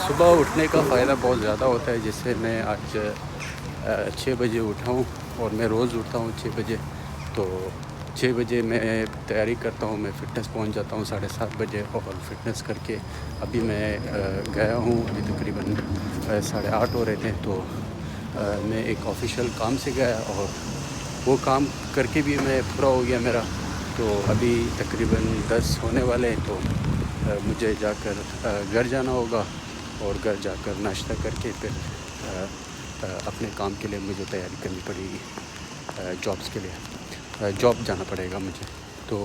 सुबह उठने का फ़ायदा बहुत ज़्यादा होता है। जैसे मैं आज 6 बजे उठा हूँ और मैं रोज़ उठता हूँ 6 बजे। तो 6 बजे मैं तैयारी करता हूँ, मैं फ़िटनेस पहुँच जाता हूँ 7:30 बजे और फ़िटनेस करके अभी मैं गया हूँ। अभी तकरीबन 8:30 हो रहे थे। तो मैं एक ऑफ़िशियल काम से गया और वो काम करके भी मैं पूरा हो गया मेरा। तो अभी तकरीबन 10 होने वाले हैं। तो मुझे जाकर घर जाना होगा और घर जाकर नाश्ता करके फिर अपने काम के लिए मुझे तैयारी करनी पड़ेगी, जॉब्स के लिए जॉब जाना पड़ेगा मुझे। तो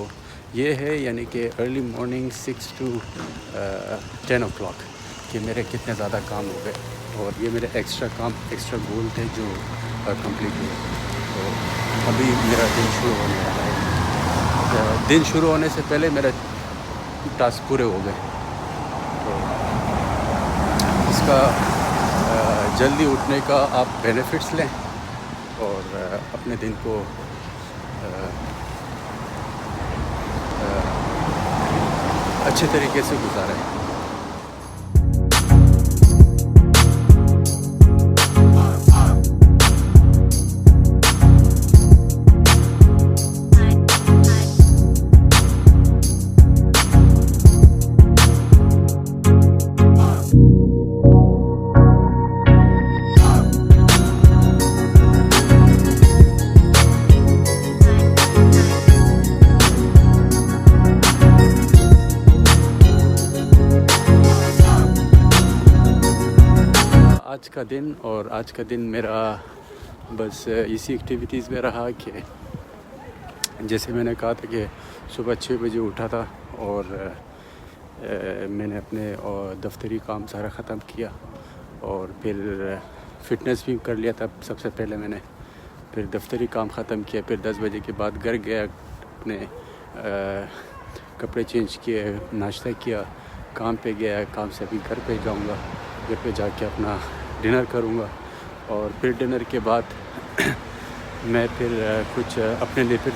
ये है यानी कि अर्ली मॉर्निंग 6 to 10 o'clock कि मेरे कितने ज़्यादा काम हो गए और ये मेरे एक्स्ट्रा गोल थे जो कंप्लीट हुए। तो अभी मेरा दिन शुरू होने वाला है। दिन शुरू होने से पहले मेरा टास्क पूरे हो गए। तो इसका जल्दी उठने का आप बेनिफिट्स लें और अपने दिन को अच्छे तरीके से गुजारें। आज का दिन मेरा बस इसी एक्टिविटीज़ में रहा कि जैसे मैंने कहा था कि सुबह 6 बजे उठा था और मैंने अपने दफ्तरी काम सारा ख़त्म किया और फिर फ़िटनेस भी कर लिया था। सबसे पहले मैंने फिर दफ्तरी काम ख़त्म किया। फिर 10 बजे के बाद घर गया, अपने कपड़े चेंज किए, नाश्ता किया, काम पे गया। काम से अभी घर पे जाऊंगा, घर पे जाके अपना डिनर करूंगा और फिर डिनर के बाद मैं फिर कुछ अपने लिए फिर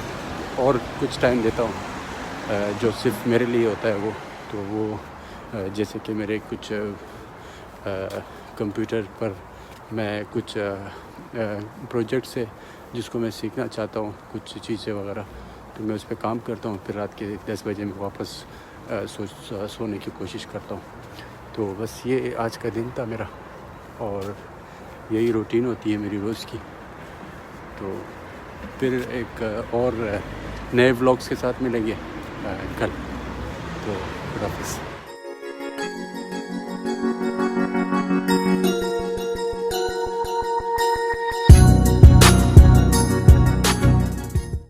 और कुछ टाइम देता हूँ जो सिर्फ मेरे लिए होता है। वो जैसे कि मेरे कुछ कंप्यूटर पर मैं कुछ प्रोजेक्ट्स है जिसको मैं सीखना चाहता हूँ, कुछ चीज़ें वगैरह, तो मैं उस पर काम करता हूँ। फिर रात के 10 बजे मैं वापस सोने की कोशिश करता हूँ। तो बस ये आज का दिन था मेरा और यही रूटीन होती है मेरी रोज़ की। तो फिर एक और नए व्लॉग्स के साथ मिलेंगे कल। तो खुदा हाफ़िज़।